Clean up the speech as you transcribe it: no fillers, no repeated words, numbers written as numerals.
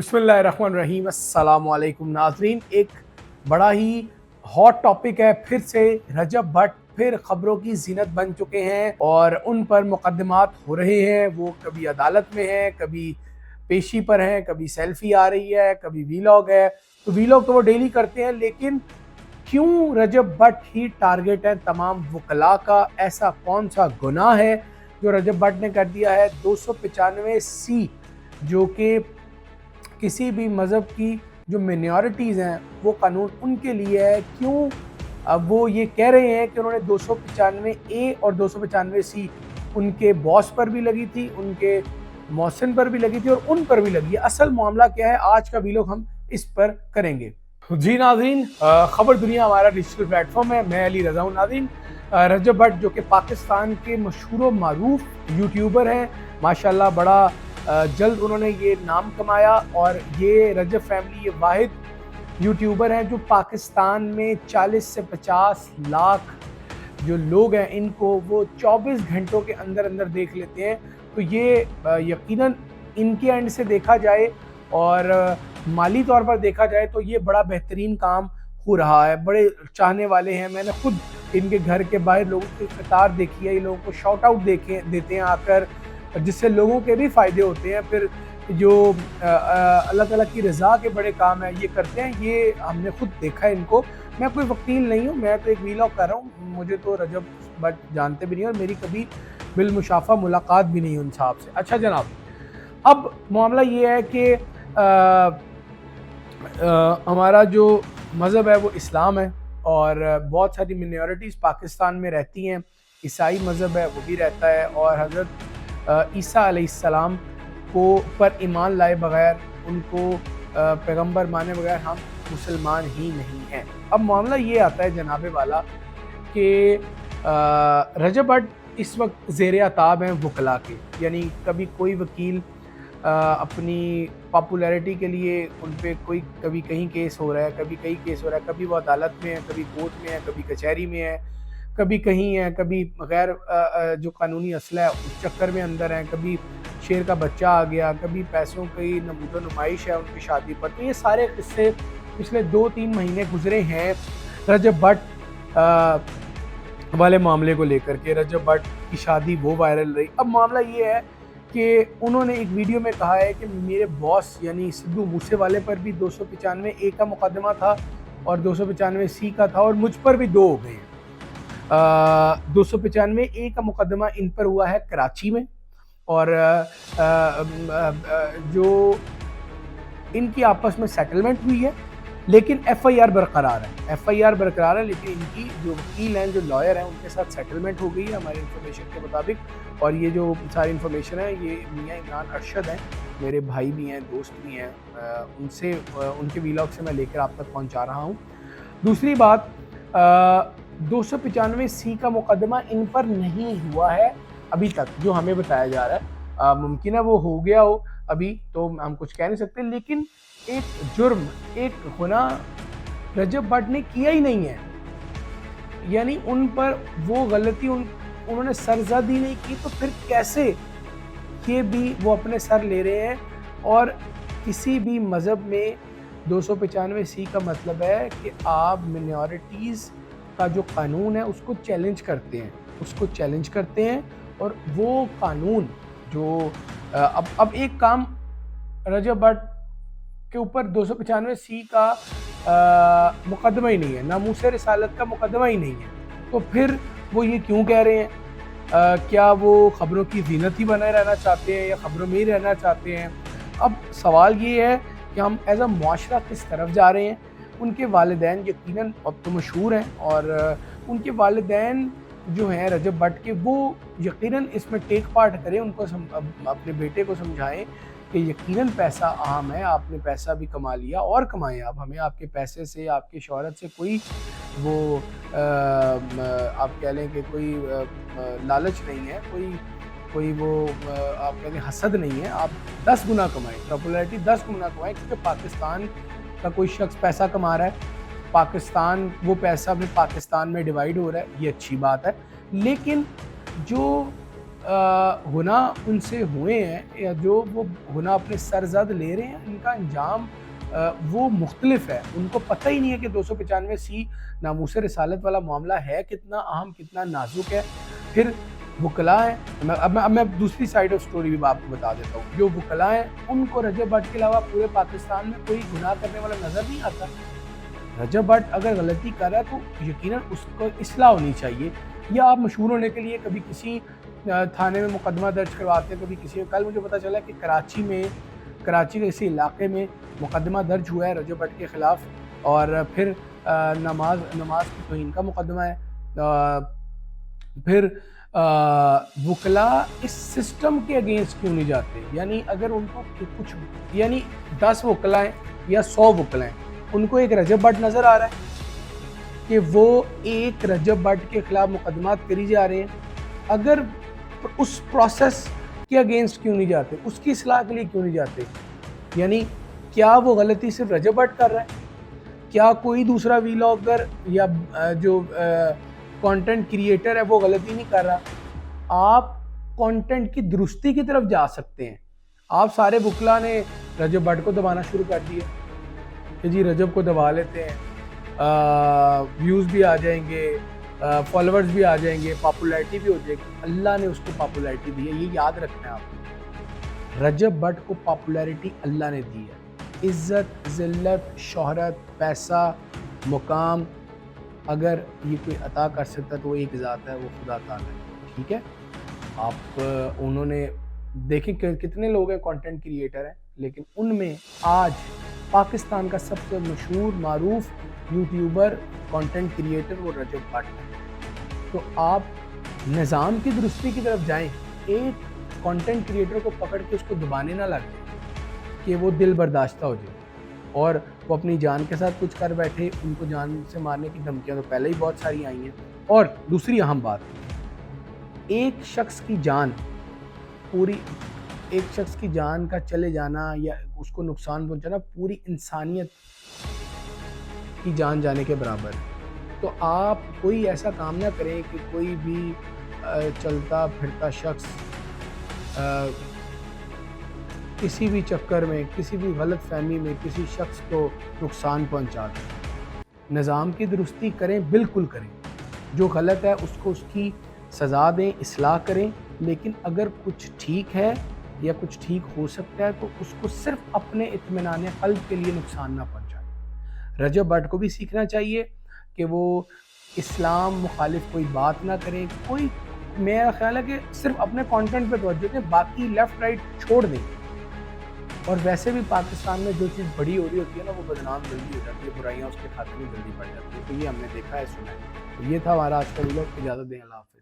बिस्मिल्लाहिर्रहमानिर्रहीम। अस्सलाम वालेकुम नाज़रीन। एक बड़ा ही हॉट टॉपिक है, फिर से रजब भट्ट फिर खबरों की ज़ीनत बन चुके हैं और उन पर मुकदमात हो रहे हैं। वो कभी अदालत में हैं, कभी पेशी पर हैं, कभी सेल्फी आ रही है, कभी वीलॉग है। तो वीलॉग तो वो डेली करते हैं, लेकिन क्यों रजब भट्ट ही टारगेट है तमाम वकला का? ऐसा कौन सा गुनाह है जो रजब भट्ट ने कर दिया है? 295C जो कि किसी भी मज़हब की जो मिनॉरिटीज़ हैं वो कानून उनके लिए है। क्यों अब वो ये कह रहे हैं कि उन्होंने 295A और 295C उनके बॉस पर भी लगी थी, उनके मौसिन पर भी लगी थी और उन पर भी लगी है। असल मामला क्या है, आज का वीडियो हम इस पर करेंगे। जी नाज़रीन, खबर दुनिया हमारा डिजिटल प्लेटफॉर्म है। मैं अली रज़ा हूं। नाज़रीन, रजब भट्ट जो कि पाकिस्तान के मशहूर मारूफ यूट्यूबर हैं, माशाल्लाह बड़ा जल्द उन्होंने ये नाम कमाया और ये रजब फैमिली ये वाहिद यूट्यूबर हैं जो पाकिस्तान में 40 से 50 लाख जो लोग हैं इनको वो 24 घंटों के अंदर अंदर देख लेते हैं। तो ये यकीनन इनके एंड से देखा जाए और माली तौर पर देखा जाए तो ये बड़ा बेहतरीन काम हो रहा है। बड़े चाहने वाले हैं। मैंने खुद इनके घर के बाहर लोगों की कतार देखी है। ये लोगों को शॉर्ट आउट देते हैं आकर, जिससे लोगों के भी फ़ायदे होते हैं। फिर जो अल्लाह ताला की रज़ा के बड़े काम है ये करते हैं। ये हमने खुद देखा है इनको। मैं कोई वकील नहीं हूँ, मैं तो एक वीलॉग कर रहा हूँ। मुझे तो रजब भट्ट जानते भी नहीं और मेरी कभी बिलमुशाफ़ा मुलाकात भी नहीं उन साहब से। अच्छा जनाब, अब मामला ये है कि हमारा जो मज़हब है वो इस्लाम है और बहुत सारी मिनॉरिटीज़ पाकिस्तान में रहती हैं। ईसाई मज़हब है वो भी रहता है और हज़रत ईसा अलैहिस्सलाम को पर ईमान लाए बगैर, उनको पैगंबर माने बगैर हम मुसलमान ही नहीं हैं। अब मामला ये आता है जनाबे वाला कि रजब भट्ट इस वक्त ज़ेर अताब हैं वकला के। यानी कभी कोई वकील अपनी पॉपुलैरिटी के लिए उन पे कोई कभी कहीं केस हो रहा है, कभी कहीं केस हो रहा है, कभी वो अदालत में है, कभी कोर्ट में है, कभी कचहरी में है, कभी कहीं है, कभी गैर जो कानूनी असला है उस चक्कर में अंदर है, कभी शेर का बच्चा आ गया, कभी पैसों की नमूदो नुमाइश है उनकी शादी पर। तो ये सारे किस्से पिछले 2-3 महीने गुजरे हैं रजब भट्ट वाले मामले को लेकर के। रजब भट्ट की शादी वो वायरल रही। अब मामला ये है कि उन्होंने एक वीडियो में कहा है कि मेरे बॉस यानी सिद्धू मूसेवाले पर भी 295A का मुकदमा था और 295C का था और मुझ पर भी 2 हो गए हैं। 295A का मुकदमा इन पर हुआ है कराची में और जो इनकी आपस में सेटलमेंट हुई है, लेकिन FIR बरकरार है। FIR बरकरार है, लेकिन इनकी जो वकील हैं, जो लॉयर हैं, उनके साथ सेटलमेंट हो गई है हमारी इन्फॉर्मेशन के मुताबिक। और ये जो सारी इन्फॉर्मेशन है ये मियाँ इमरान अरशद हैं, मेरे भाई भी हैं, दोस्त भी हैं, उनसे उनके वीलॉग से मैं लेकर आप तक पहुँचा रहा हूँ। दूसरी बात, 295C का मुकदमा इन पर नहीं हुआ है अभी तक, जो हमें बताया जा रहा है। मुमकिन है वो हो गया हो, अभी तो हम कुछ कह नहीं सकते, लेकिन एक जुर्म, एक गुनाह रजब भट्ट ने किया ही नहीं है। यानी उन पर वो गलती उन्होंने सरजदी नहीं की, तो फिर कैसे ये भी वो अपने सर ले रहे हैं? और किसी भी मज़हब में 295C का मतलब है कि आप मिनॉरिटीज़ का जो कानून है उसको चैलेंज करते हैं और वो कानून जो अब एक काम रजब भट्ट के ऊपर 295C का मुकदमा ही नहीं है, नामूस रिसालत का मुकदमा ही नहीं है, तो फिर वो ये क्यों कह रहे हैं? क्या वो खबरों की ज़ीनत ही बनाए रहना चाहते हैं या खबरों में ही रहना चाहते हैं? अब सवाल ये है कि हम एज अ मुआशरा किस तरफ जा रहे हैं? उनके वालिदैन यकीनन अब तो मशहूर हैं और उनके वालिदैन जो हैं रजब भट्ट के, वो यकीनन इसमें टेक पार्ट करें, उनको अपने बेटे को समझाएं कि यकीनन पैसा अहम है, आपने पैसा भी कमा लिया और कमाएं आप। हमें आपके पैसे से, आपकी शोहरत से कोई वो आप कह लें कि कोई लालच नहीं है, कोई वो आप कह लें हसद नहीं है। आप 10 गुना कमाएं, पॉपुलैरिटी 10 गुना कमाएं, क्योंकि पाकिस्तान का कोई शख्स पैसा कमा रहा है, पाकिस्तान वो पैसा भी पाकिस्तान में डिवाइड हो रहा है, ये अच्छी बात है। लेकिन जो गुनाह उनसे हुए हैं या जो वो गुनाह अपने सरजद ले रहे हैं, इनका अंजाम वो मुख्तलिफ है। उनको पता ही नहीं है कि 295C नामूस रिसालत वाला मामला है कितना अहम, कितना नाजुक है। फिर वकला हैं, अब मैं दूसरी साइड ऑफ स्टोरी भी आपको बता देता हूँ। जो वकला हैं उनको रजब भट्ट के अलावा पूरे पाकिस्तान में कोई गुनाह करने वाला नज़र नहीं आता। रजब भट्ट अगर गलती कर रहा है तो यकीनन उसको इस्लाह होनी चाहिए। या आप मशहूर होने के लिए कभी किसी थाने में मुकदमा दर्ज करवाते हैं, कभी किसी। कल मुझे पता चला कि कराची के किसी इलाके में मुकदमा दर्ज हुआ है रजब भट्ट के ख़िलाफ़, और फिर नमाज की तौहीन का मुकदमा है। फिर वकला इस सिस्टम के अगेंस्ट क्यों नहीं जाते? यानी अगर उनको कुछ, यानी 10 वकला हैं या 100 वकला हैं, उनको एक रजब भट्ट नज़र आ रहा है कि वो एक रजब भट्ट के ख़िलाफ़ मुकदमात करी जा रहे हैं, अगर उस प्रोसेस के अगेंस्ट क्यों नहीं जाते? उसकी इस्लाह के लिए क्यों नहीं जाते? यानी क्या वो गलती सिर्फ रजब भट्ट कर रहा है? क्या कोई दूसरा वीलॉगर या जो कंटेंट क्रिएटर है वो गलती नहीं कर रहा? आप कंटेंट की दुरुस्ती की तरफ जा सकते हैं। आप सारे वकला ने रजब भट्ट को दबाना शुरू कर दिया कि जी रजब को दबा लेते हैं, व्यूज़ भी आ जाएंगे, फॉलोअर्स भी आ जाएंगे, पॉपुलैरिटी भी हो जाएगी। अल्लाह ने उसको पॉपुलैरिटी दी है, ये याद रखना है आपको। रजब भट्ट को पॉपुलैरिटी अल्लाह ने दी है। इज़्ज़त, ज़िल्लत, शोहरत, पैसा, मुकाम अगर ये कोई अता कर सकता है तो वो एक ज़ात है, वो खुदा ताला है। ठीक है, आप उन्होंने देखें कि कितने लोग हैं कंटेंट क्रिएटर हैं, लेकिन उनमें आज पाकिस्तान का सबसे मशहूर मारूफ यूट्यूबर कंटेंट क्रिएटर वो रजब भट्ट है। तो आप निज़ाम की दुरुस्ती की तरफ जाएं। एक कंटेंट क्रिएटर को पकड़ के उसको दबाने ना लग जाए कि वो दिल बर्दाश्ता हो जाए और वो अपनी जान के साथ कुछ कर बैठे। उनको जान से मारने की धमकियां तो पहले ही बहुत सारी आई हैं। और दूसरी अहम बात, एक शख्स की जान का चले जाना या उसको नुकसान पहुंचाना पूरी इंसानियत की जान जाने के बराबर है। तो आप कोई ऐसा काम ना करें कि कोई भी चलता फिरता शख्स किसी भी चक्कर में, किसी भी गलत फहमी में किसी शख्स को नुकसान पहुंचा दें। निज़ाम की दुरुस्ती करें, बिल्कुल करें। जो गलत है उसको उसकी सज़ा दें, इस्लाह करें। लेकिन अगर कुछ ठीक है या कुछ ठीक हो सकता है तो उसको सिर्फ अपने इत्मीनान क़ल्ब के लिए नुकसान ना पहुंचाएं। रजब भट्ट को भी सीखना चाहिए कि वो इस्लाम मुखालिफ कोई बात ना करें। कोई, मेरा ख्याल है कि सिर्फ अपने कंटेंट पे तवज्जो दें, बाकी लेफ़्ट राइट छोड़ दें। और वैसे भी पाकिस्तान में जो चीज़ बड़ी हो रही होती है ना, वो बदनाम जल्दी हो जाती है, बुराइयाँ उसके खाते में जल्दी बढ़ जाती है। तो ये हमने देखा है, सुना है। तो ये था हमारा आज का वीडियो। इजाज़त दें, अल्लाह हाफ़िज़।